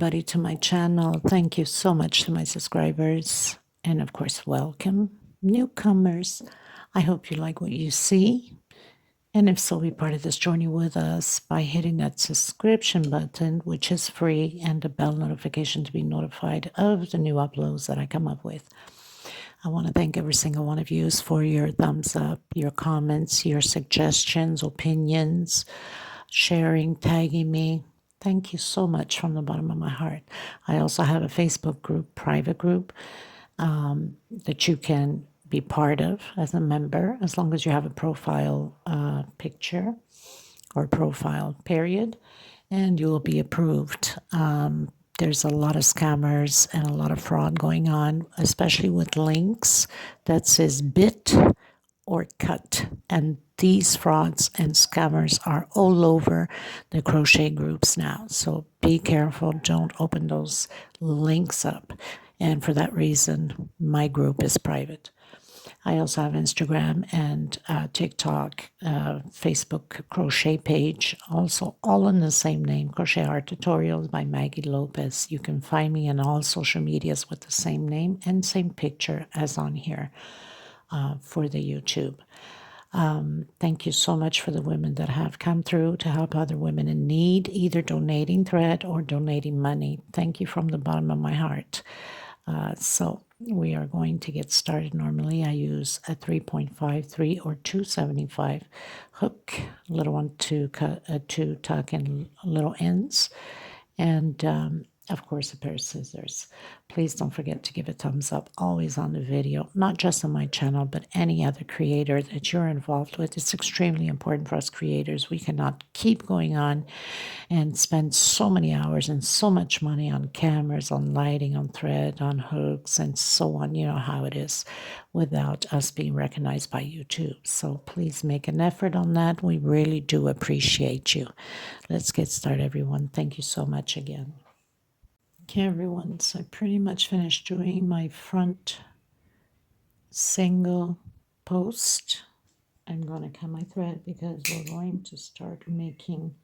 everybody to my channel. Thank you so much to my subscribers. And of course, welcome newcomers. I hope you like what you see. And if so, be part of this journey with us by hitting that subscription button, which is free, and the bell notification to be notified of the new uploads that I come up with. I want to thank every single one of you for your thumbs up, your comments, your suggestions, opinions, sharing, tagging me. Thank you so much from the bottom of my heart. I also have a Facebook group, private group, that you can be part of as a member, as long as you have a profile picture or profile period, and you will be approved. There's a lot of scammers and a lot of fraud going on, especially with links that says bit or cut. And these frauds and scammers are all over the crochet groups now. So be careful. Don't open those links up. And for that reason, my group is private. I also have Instagram and TikTok, Facebook crochet page, also all in the same name, Crochet Art Tutorials by Maggie Lopez. You can find me in all social medias with the same name and same picture as on here for the YouTube. Thank you so much for the women that have come through to help other women in need, either donating thread or donating money. Thank you from the bottom of my heart. So we are going to get started. Normally I use a 3.53 or 275 hook, little one to tuck in little ends, and of course a pair of scissors. Please don't forget to give a thumbs up always on the video, not just on my channel, but any other creator that you're involved with. It's extremely important for us creators. We cannot keep going on and spend so many hours and so much money on cameras, on lighting, on thread, on hooks, and so on. You know how it is, without us being recognized by YouTube. So please make an effort on that. We really do appreciate you. Let's get started, everyone. Thank you so much again. Okay, everyone, so I pretty much finished doing my front single post. I'm going to cut my thread because we're going to start making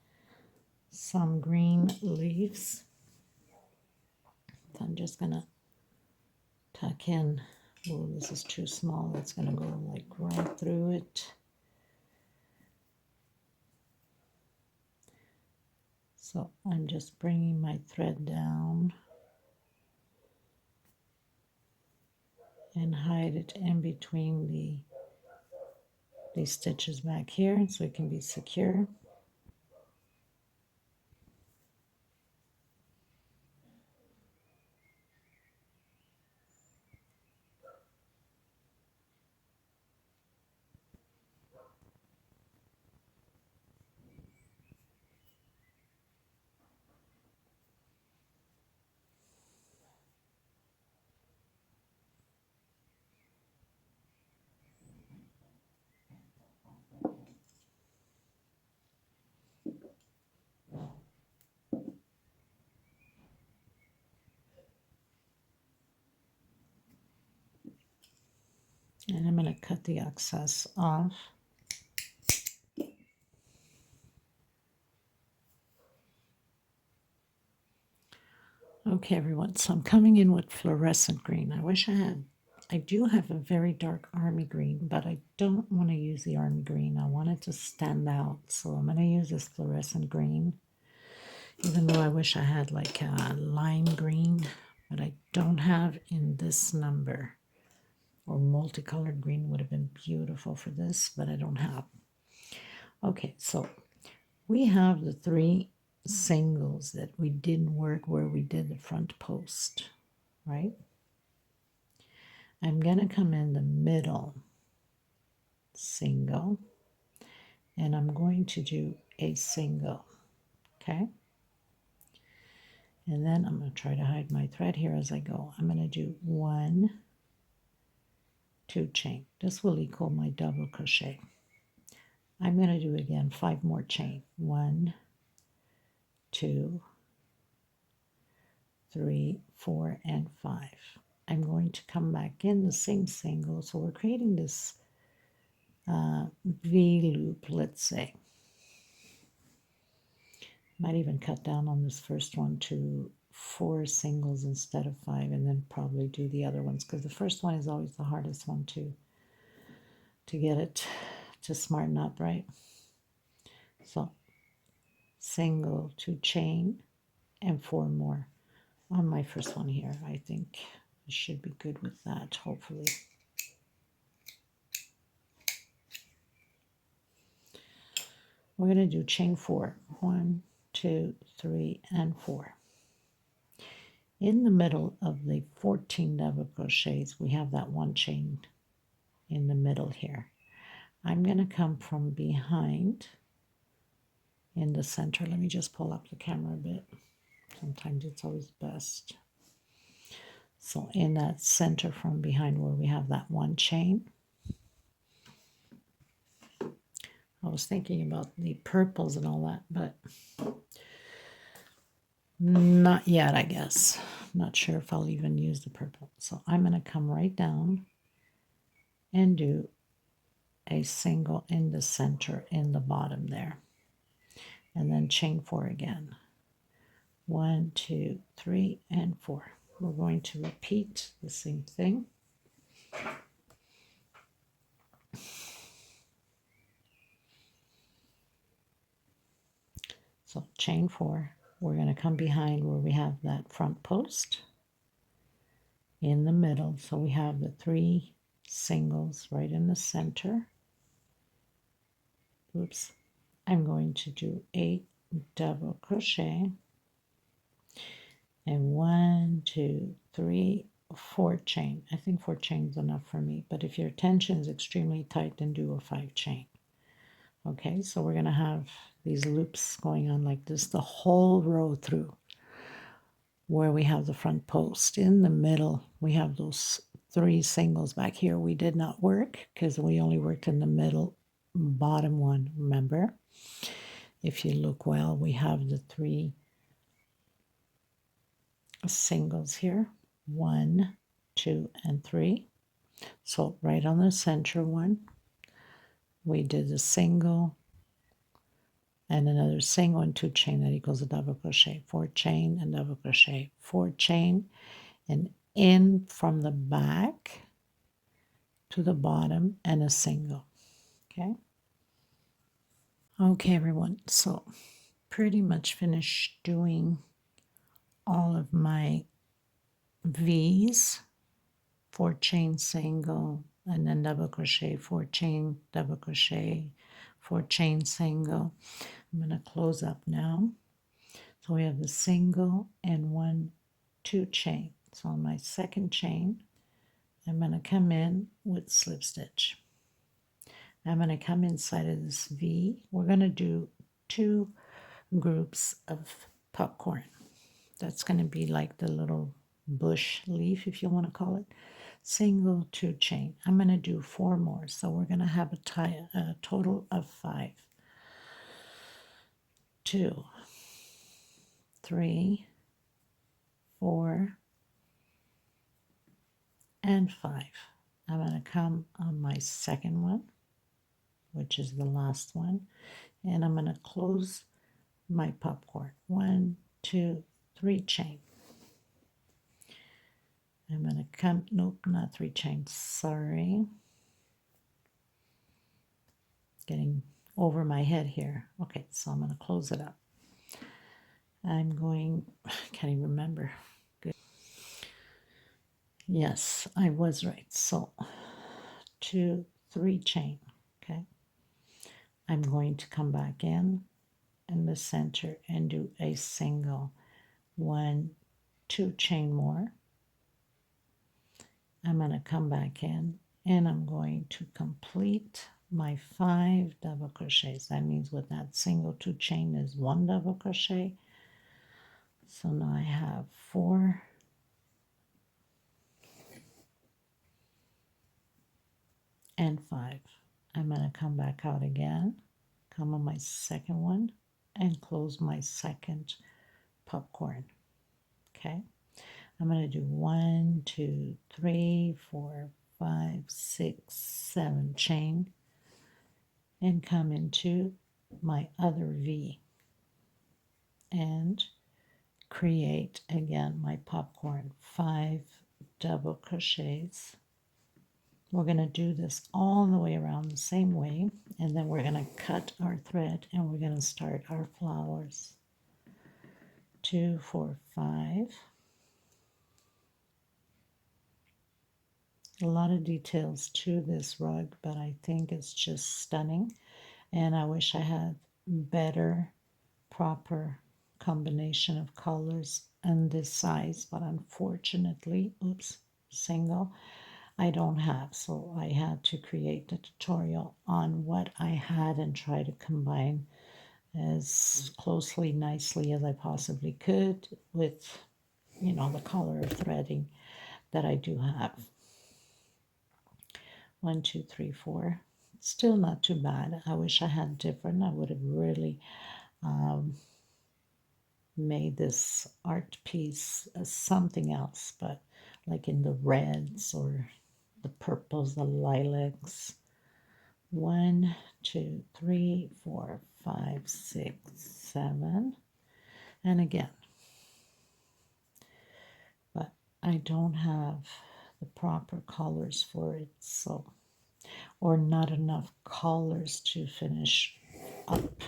some green leaves. So I'm just going to tuck in. Oh, this is too small. It's going to go like right through it. So I'm just bringing my thread down and hide it in between these stitches back here so it can be secure. And I'm going to cut the excess off. Okay, everyone, so I'm coming in with fluorescent green. I do have a very dark army green, but I don't want to use the army green. I want it to stand out, so I'm going to use this fluorescent green, even though I wish I had like a lime green, but I don't have in this number. Or multicolored green would have been beautiful for this, but I don't have. Okay, so we have the 3 singles that we didn't work where we did the front post, right? I'm going to come in the middle single, and I'm going to do a single, okay? And then I'm going to try to hide my thread here as I go. I'm going to do 1, 2 chain. This will equal my double crochet. I'm going to do again 5 more chain. 1, 2, 3, 4, and 5. I'm going to come back in the same single. So we're creating this V loop, let's say. Might even cut down on this first one to 4 singles instead of 5, and then probably do the other ones, because the first one is always the hardest one to get it to smarten up, right? So single, 2 chain, and 4 more on my first one here. I think I should be good with that, hopefully. We're going to do chain 4. 1, 2, 3, and 4. In the middle of the 14 double crochets, we have that 1 chain in the middle here. I'm going to come from behind in the center. Let me just pull up the camera a bit. Sometimes it's always best. So in that center from behind where we have that 1 chain, I was thinking about the purples and all that, but not yet, I guess. Not sure if I'll even use the purple. So I'm going to come right down and do a single in the center in the bottom there. And then chain 4 again. 1, 2, 3, and 4. We're going to repeat the same thing. So chain 4, we're going to come behind where we have that front post in the middle. So we have the 3 singles right in the center. Oops. I'm going to do 8 double crochet and 1, 2, 3, 4 chain. I think 4 chains is enough for me, but if your tension is extremely tight, then do a 5 chain. Okay, so we're going to have these loops going on like this the whole row through, where we have the front post. In the middle, we have those 3 singles back here. We did not work because we only worked in the middle bottom one, remember? If you look well, we have the 3 singles here, 1, 2, and 3. So right on the center one, we did a single and another single and 2 chain. That equals a double crochet, 4 chain and double crochet, 4 chain, and in from the back to the bottom and a single. Okay everyone, so pretty much finished doing all of my V's, 4 chain single, and then double crochet, 4 chain, double crochet, 4 chain single. I'm going to close up now. So we have the single and 1, 2 chain. So on my second chain, I'm going to come in with slip stitch. I'm going to come inside of this V. We're going to do 2 groups of popcorn. That's going to be like the little bush leaf, if you want to call it. Single, 2 chain. I'm going to do 4 more, so we're going to have a total of 5. 2, 3, 4, and 5. I'm going to come on my second one, which is the last one, and I'm going to close my popcorn. 1, 2, 3 chain. I'm going to come, nope, not 3 chains, sorry. Getting over my head here. Okay, so I'm going to close it up. I'm going, I can't even remember. Good. Yes, I was right. So 2, 3 chain, okay. I'm going to come back in the center and do a single, 1, 2 chain more. I'm going to come back in and I'm going to complete my 5 double crochets. That means with that single 2 chain is 1 double crochet. So now I have 4 and 5. I'm going to come back out again, come on my second one, and close my second popcorn. Okay, I'm going to do 1, 2, 3, 4, 5, 6, 7 chain, and come into my other V and create again my popcorn. 5 double crochets. We're going to do this all the way around the same way, and then we're going to cut our thread and we're going to start our flowers. 2, 4, 5. A lot of details to this rug, but I think it's just stunning, and I wish I had better proper combination of colors and this size, but unfortunately, oops, single, I don't have, so I had to create a tutorial on what I had and try to combine as closely, nicely as I possibly could with, you know, the color of threading that I do have. 1, 2, 3, 4. Still not too bad. I wish I had different. I would have really made this art piece as something else, but like in the reds or the purples, the lilacs. 1, 2, 3, 4, 5, 6, 7. And again, but I don't have the proper colors for it, so, or not enough colors to finish up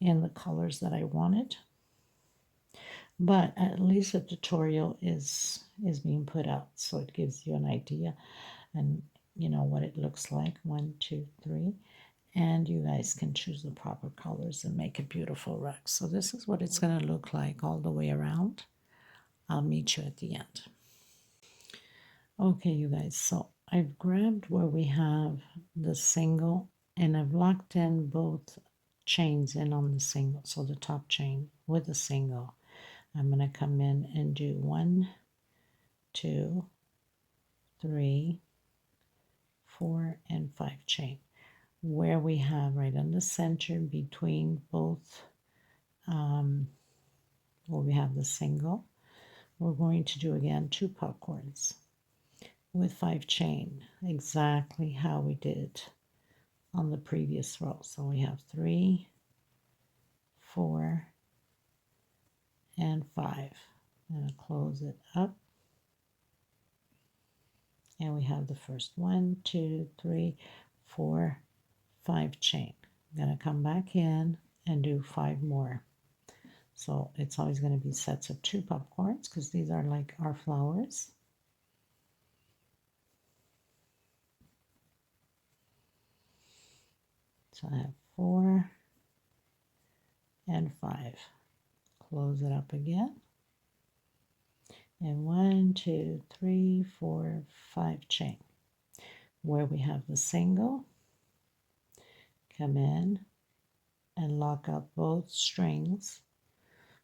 in the colors that I wanted. But at least a tutorial is being put out, so it gives you an idea and you know what it looks like. 1, 2, 3, and you guys can choose the proper colors and make a beautiful rug. So this is what it's going to look like all the way around. I'll meet you at the end. Okay, you guys, so I've grabbed where we have the single and I've locked in both chains in on the single, so the top chain with the single. I'm going to come in and do 1, 2, 3, 4, and 5 chain. Where we have right in the center between both, where we have the single, we're going to do again 2 popcorns with 5 chain, exactly how we did on the previous row. So we have 3, 4, and 5. I'm going to close it up. And we have the first 1, 2, 3, 4, 5 chain. I'm going to come back in and do 5 more. So it's always going to be sets of 2 popcorns because these are like our flowers. So I have 4 and 5. Close it up again. And 1, 2, 3, 4, 5 chain. Where we have the single, come in and lock up both strings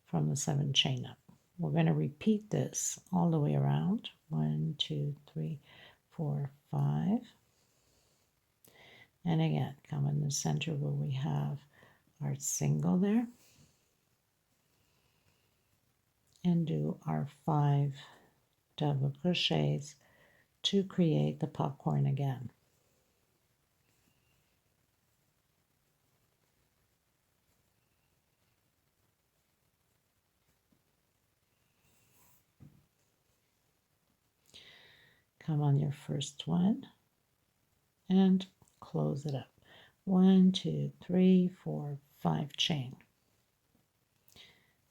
from the 7 chain up. We're going to repeat this all the way around. 1, 2, 3, 4, 5. And again, come in the center where we have our single there. And do our 5 double crochets to create the popcorn again. Come on your first one and close it up. 1, 2, 3, 4, 5 chain.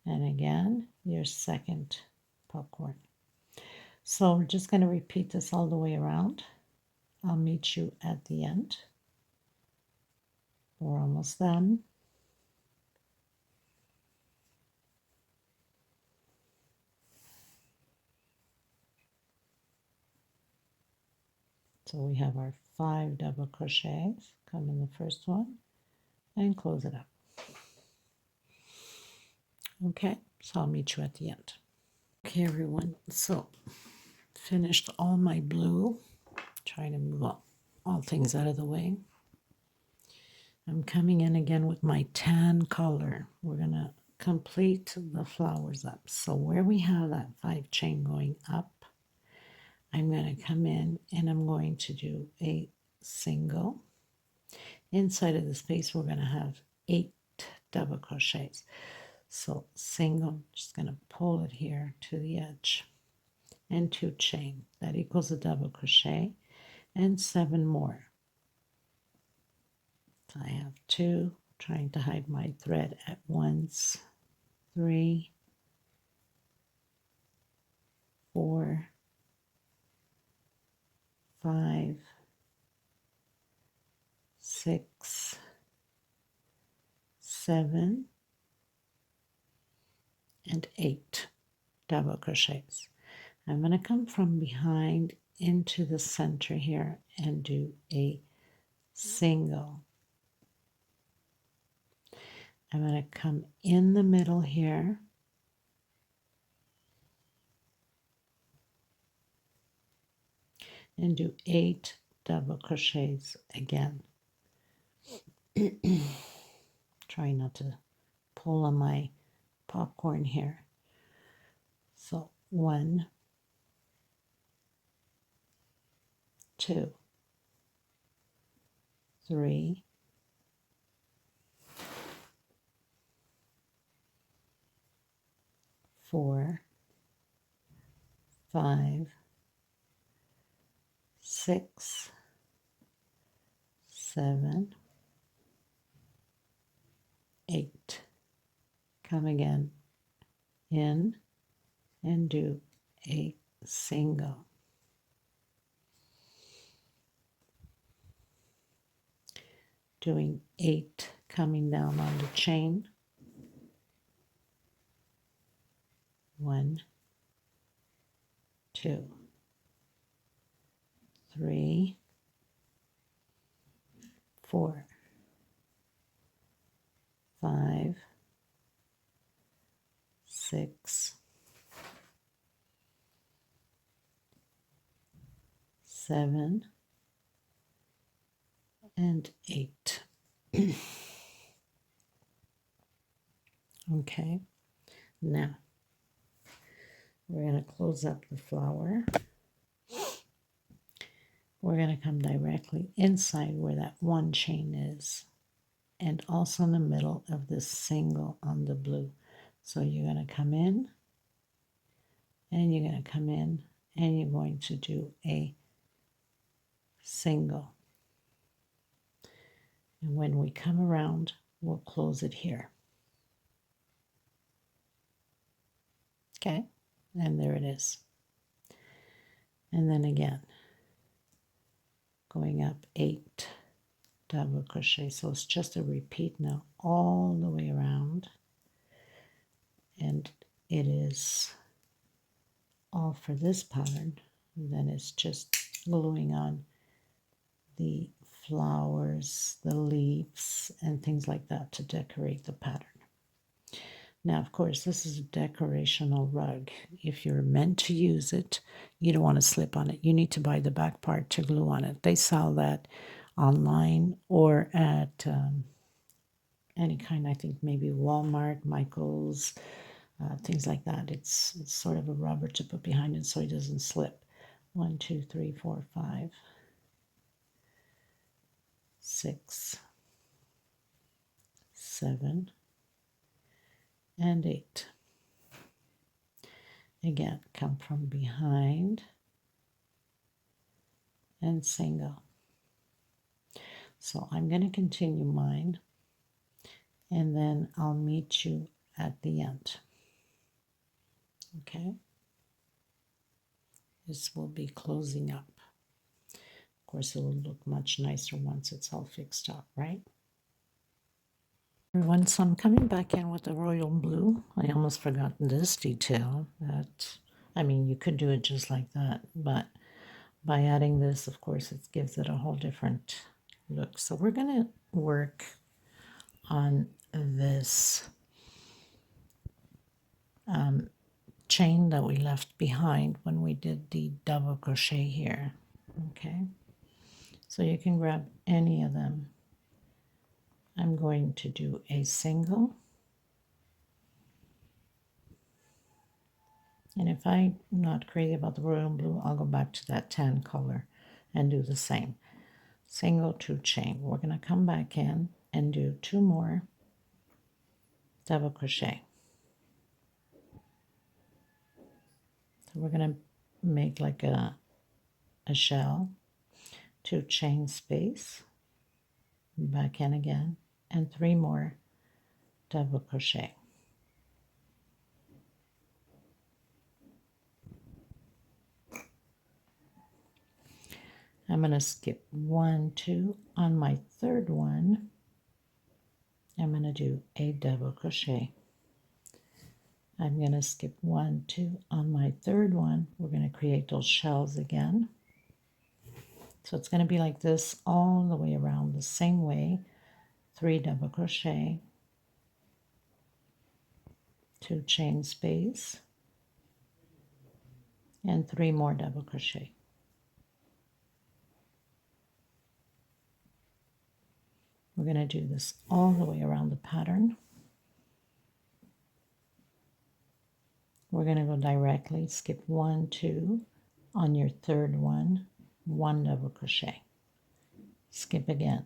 And again, your second popcorn. So we're just going to repeat this all the way around. I'll meet you at the end. We're almost done. So we have our 5 double crochets. Come in the first one and close it up. Okay, so I'll meet you at the end. Okay, everyone, so finished all my blue. Trying to move all things out of the way. I'm coming in again with my tan color. We're going to complete the flowers up. So where we have that 5 chain going up, I'm going to come in and I'm going to do a single. Inside of the space, we're going to have 8 double crochets. So single, just going to pull it here to the edge, and 2 chain. That equals a double crochet, and 7 more. So I have 2, trying to hide my thread at once, 3, 4, 5, 6, 7, and 8 double crochets. I'm going to come from behind into the center here and do a single. I'm going to come in the middle here and do 8 double crochets again. Try not to pull on my popcorn here. So 1, 2, 3, 4, 5, 6, 7, 8. Come again in and do a single. Doing 8 coming down on the chain. 1, 2, 3, 4, 5, 6, 7, and 8. Okay, now we're going to close up the flower. We're going to come directly inside where that 1 chain is, and also in the middle of this single on the blue. So you're going to come in, and you're going to come in, and you're going to do a single. And when we come around, we'll close it here. Okay, and there it is. And then again, going up 8 double crochet. So it's just a repeat now all the way around. And it is all for this pattern. And then it's just gluing on the flowers, the leaves, and things like that to decorate the pattern. Now, of course, this is a decorational rug. If you're meant to use it, you don't want to slip on it. You need to buy the back part to glue on it. They sell that online or at any kind, I think maybe Walmart, Michael's, things like that. It's sort of a rubber to put behind it so it doesn't slip. 1, 2, 3, 4, 5, 6, 7, and 8. Again, come from behind and single. So I'm going to continue mine, and then I'll meet you at the end. Okay? This will be closing up. Of course, it will look much nicer once it's all fixed up, right? Once I'm coming back in with the royal blue, I almost forgot this detail. That, I mean, you could do it just like that, but by adding this, of course, it gives it a whole different look. So we're going to work on this chain that we left behind when we did the double crochet here. Okay, so you can grab any of them. I'm going to do a single, and if I'm not crazy about the royal blue, I'll go back to that tan color and do the same. Single, 2 chain. We're going to come back in and do 2 more double crochet. we're going to make like a shell, 2 chain space, back in again, and 3 more double crochet. I'm going to skip 1, 2 on my third one. I'm going to do a double crochet. I'm going to skip 1, 2 on my third one. We're going to create those shells again. So it's going to be like this all the way around the same way. 3 double crochet, 2 chain space, and 3 more double crochet. We're going to do this all the way around the pattern. We're going to go directly, skip 1, 2 on your third one, 1 double crochet. Skip again,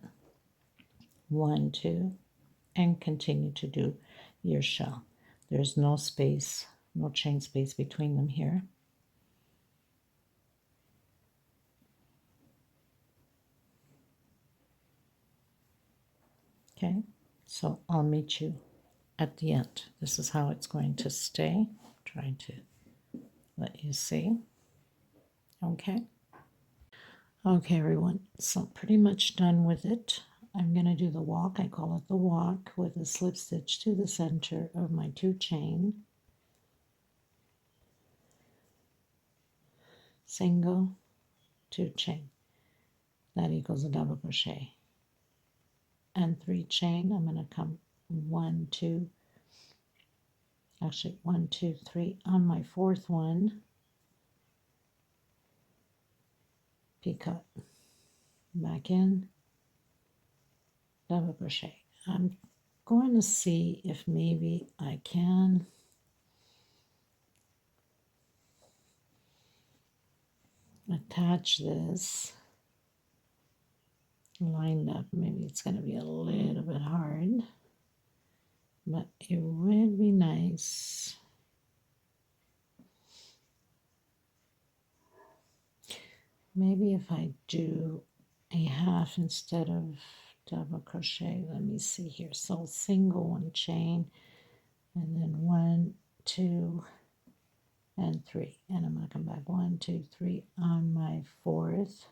1, 2, and continue to do your shell. There's no space, no chain space between them here. Okay, so I'll meet you at the end. This is how it's going to stay. Trying to let you see. Okay. Okay, everyone. So pretty much done with it. I'm going to do the walk. I call it the walk with a slip stitch to the center of my 2 chain. Single, 2 chain. That equals a double crochet. And 3 chain. I'm going to come 1, 2, actually 1, 2, 3 on my fourth one. Picot. Back in, double crochet. I'm going to see if maybe I can attach this lined up. Maybe it's going to be a little bit hard, but it would be nice. Maybe if I do a half instead of double crochet. Let me see here. So single 1 chain, and then 1, 2, and 3. And I'm going to come back 1, 2, 3 on my fourth.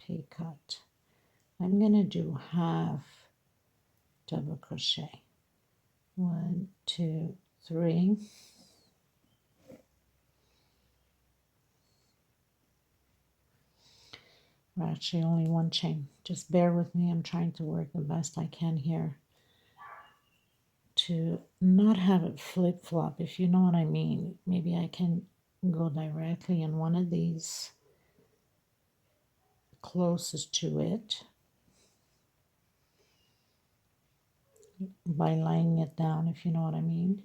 Picot. I'm going to do half double crochet. 1, 2, 3. Or actually only 1 chain. Just bear with me. I'm trying to work the best I can here to not have it flip-flop, if you know what I mean. Maybe I can go directly in one of these closest to it by lining it down, if you know what I mean.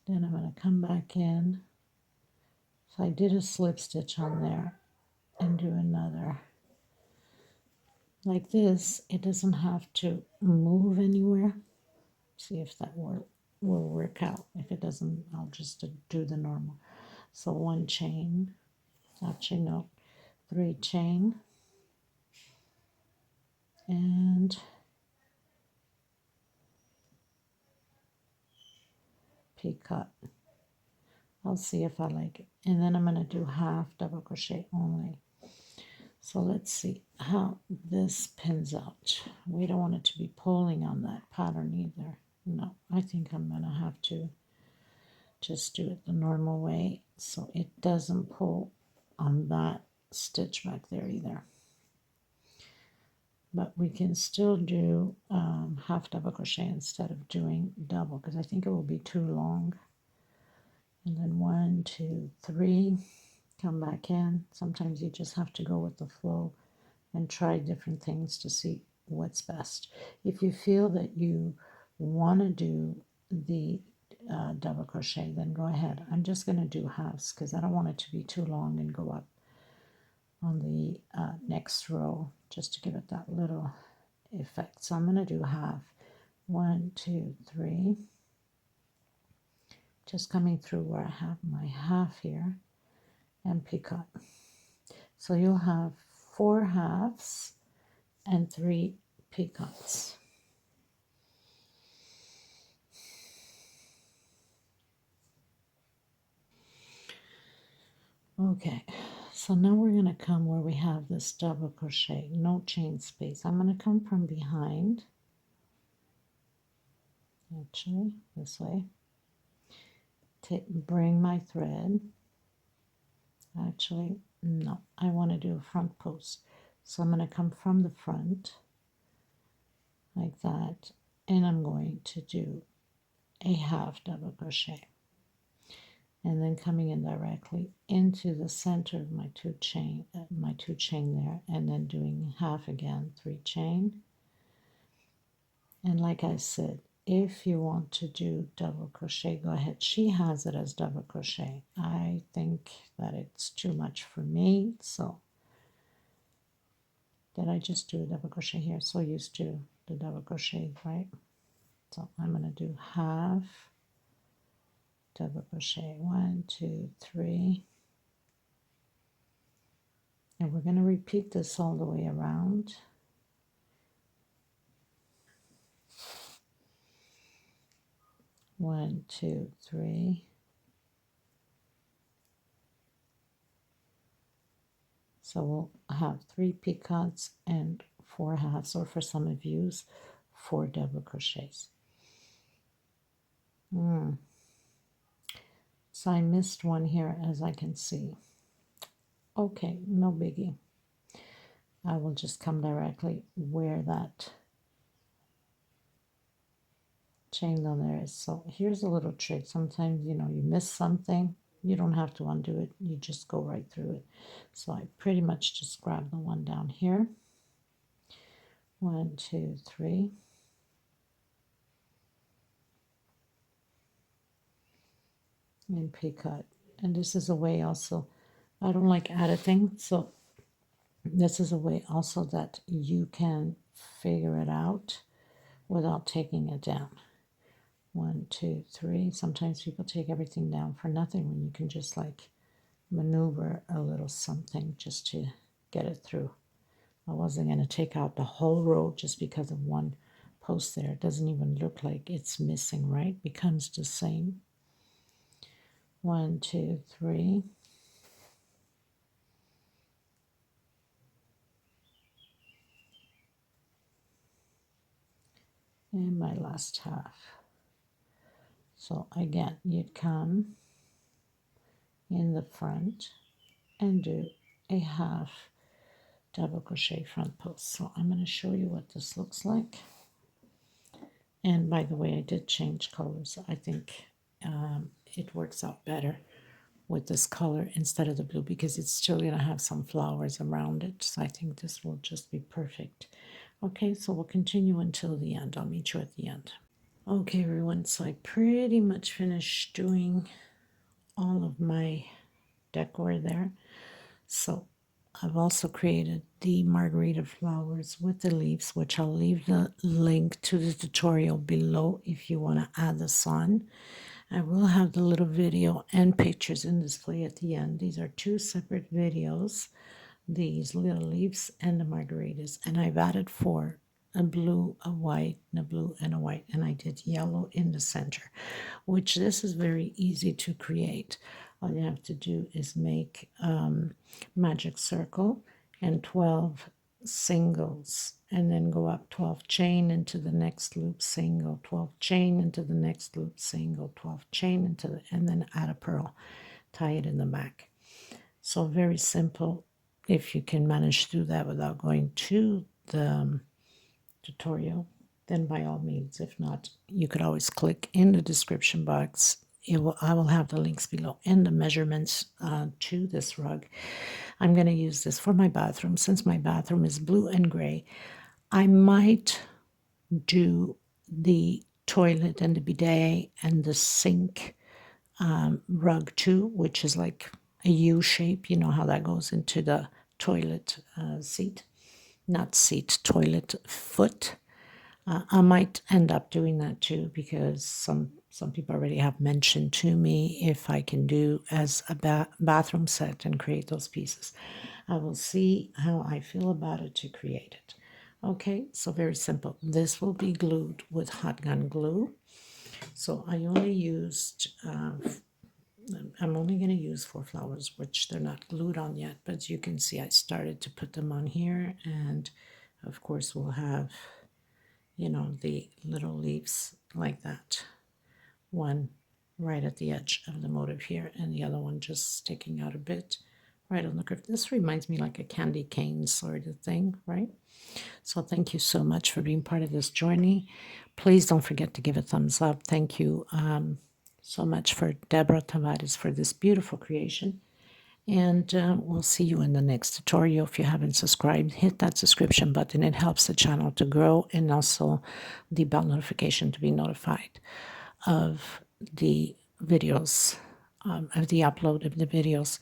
Then I'm going to come back in. So I did a slip stitch on there and do another. Like this, it doesn't have to move anywhere. See if that will work out. If it doesn't, I'll just do the normal. So 1 chain, actually no, 3 chain, and picot. I'll see if I like it. And then I'm going to do half double crochet only. So let's see how this pins out. We don't want it to be pulling on that pattern either. No, I think I'm going to have to just do it the normal way so it doesn't pull on that stitch back there either. But we can still do half double crochet instead of doing double, because I think it will be too long. And then 1, 2, 3, come back in. Sometimes you just have to go with the flow and try different things to see what's best. If you feel that you want to do the double crochet, then go ahead. I'm just going to do halves because I don't want it to be too long and go up on the next row, just to give it that little effect. So I'm going to do half. 1, 2, 3. just coming through where I have my half here and picot. So you'll have 4 halves and 3 picots. Okay, so now we're going to come where we have this double crochet, no chain space. I'm going to come from behind, actually this way, bring my thread. Actually, no, I want to do a front post. So I'm going to come from the front like that, and I'm going to do a half double crochet. And then coming in directly into the center of my two chain there, and then doing half again, 3 chain. And like I said, if you want to do double crochet, go ahead. She has it as double crochet. I think that it's too much for me, so did I just do a double crochet here? So used to the double crochet, right? So I'm going to do half double crochet, 1, 2, 3, and we're going to repeat this all the way around. One, two, 3. So we'll have 3 picots and 4 halves, or for some of you, 4 double crochets. So I missed one here, as I can see. Okay, no biggie. I will just come directly where that chain down there is. So here's a little trick. Sometimes, you miss something. You don't have to undo it. You just go right through it. So I pretty much just grab the one down here. 1, 2, 3. And picot. And this is a way also, I don't like editing, so this is a way also that you can figure it out without taking it down. 1, 2, 3. Sometimes people take everything down for nothing when you can just like maneuver a little something just to get it through. I wasn't going to take out the whole row just because of one post there. It doesn't even look like it's missing, right? Becomes the same. 1, 2, 3. And my last half. So again, you'd come in the front and do a half double crochet front post. So I'm going to show you what this looks like. And by the way, I did change colors. I think it works out better with this color instead of the blue, because it's still going to have some flowers around it. So I think this will just be perfect. Okay, so we'll continue until the end. I'll meet you at the end. Okay, everyone, so I pretty much finished doing all of my decor there. So I've also created the margarita flowers with the leaves, which I'll leave the link to the tutorial below if you want to add this on. I will have the little video and pictures in display at the end. These are 2 separate videos, these little leaves and the margaritas. And I've added 4, a blue, a white, and a blue, and a white. And I did yellow in the center, which this is very easy to create. All you have to do is make magic circle and 12 singles, and then go up 12 chain into the next loop single, 12 chain into the next loop single, 12 chain into the, and then add a pearl, tie it in the back. So very simple. If you can manage to do that without going to the tutorial, then by all means. If not, you could always click in the description box. I will have the links below and the measurements to this rug. I'm going to use this for my bathroom. Since my bathroom is blue and gray, I might do the toilet and the bidet and the sink rug too, which is like a U shape. You know how that goes into the toilet seat. Not seat, toilet foot. I might end up doing that too, because some Some people already have mentioned to me if I can do as a bathroom set and create those pieces. I will see how I feel about it to create it. Okay, so very simple. This will be glued with hot gun glue. So I only used, I'm only going to use 4 flowers, which they're not glued on yet. But as you can see, I started to put them on here. And of course, we'll have, you know, the little leaves like that. One right at the edge of the motif here, and the other one just sticking out a bit right on the curve. This reminds me like a candy cane sort of thing, right? So thank you so much for being part of this journey. Please don't forget to give a thumbs up. Thank you so much for Debora Tavares for this beautiful creation. And we'll see you in the next tutorial. If you haven't subscribed, hit that subscription button. It helps the channel to grow, and also the bell notification to be notified of the videos, of the upload of the videos.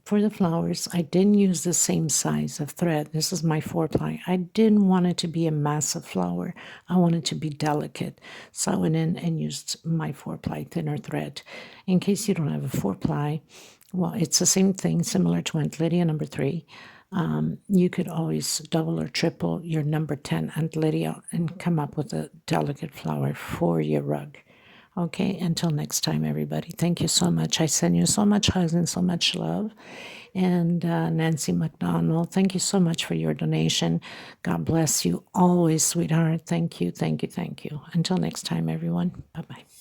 For the flowers, I didn't use the same size of thread. This is my 4-ply. I didn't want it to be a massive flower. I wanted it to be delicate. So I went in and used my 4-ply thinner thread. In case you don't have a 4-ply, well, it's the same thing, similar to Aunt Lydia number 3. You could always double or triple your number 10 Aunt Lydia and come up with a delicate flower for your rug. Okay, until next time, everybody. Thank you so much. I send you so much hugs and so much love. And Nancy McDonald, thank you so much for your donation. God bless you always, sweetheart. Thank you, thank you, thank you. Until next time, everyone. Bye-bye.